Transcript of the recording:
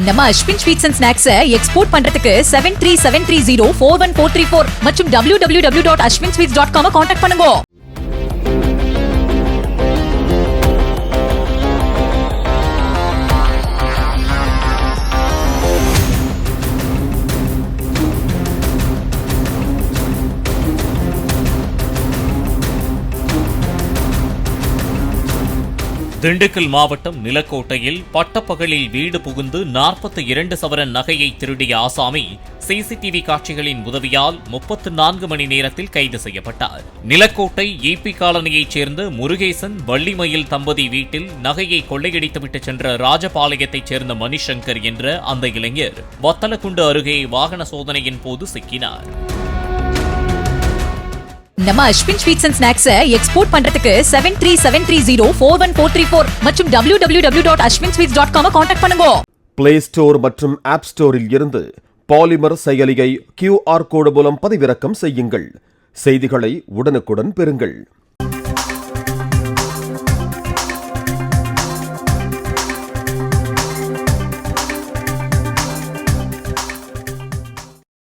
நம்ம Ashwin sweets and snacks export பண்றதுக்கு 7373041434 மற்றும் www.ashwinsweets.com கான்டாக்ட் பண்ணுங்க. திண்டுக்கல் மாவட்டம் நிலக்கோட்டையில் பட்டப்பகலில் வீடு புகுந்து 42 சவரன் நகையை திருடிய ஆசாமி சிசிடிவி காட்சிகளின் உதவியால் 34 மணி நேரத்தில் கைது செய்யப்பட்டார். நிலக்கோட்டை ஈபி காலனியைச் சேர்ந்த முருகேசன் வள்ளிமயில் தம்பதி வீட்டில் நகையை கொள்ளையடித்துவிட்டு சென்ற ராஜபாளையத்தைச் சேர்ந்த மணிசங்கர் என்ற அந்த இளைஞர் வத்தலக்குண்டு அருகே வாகன சோதனையின் போது சிக்கினார். நம்ம Ashwin sweets and snacks export பண்றதுக்கு 7373041434 மற்றும் www.ashwinsweets.com கான்டாக்ட் பண்ணுங்க. பிளே ஸ்டோர் மற்றும் ஆப் ஸ்டோரில் இருந்து பாலிமர் செயலியை QR கோடு மூலம் பதிவிறக்கம் செய்யுங்கள். செய்திகளை உடனுக்குடன் பெறுங்கள்.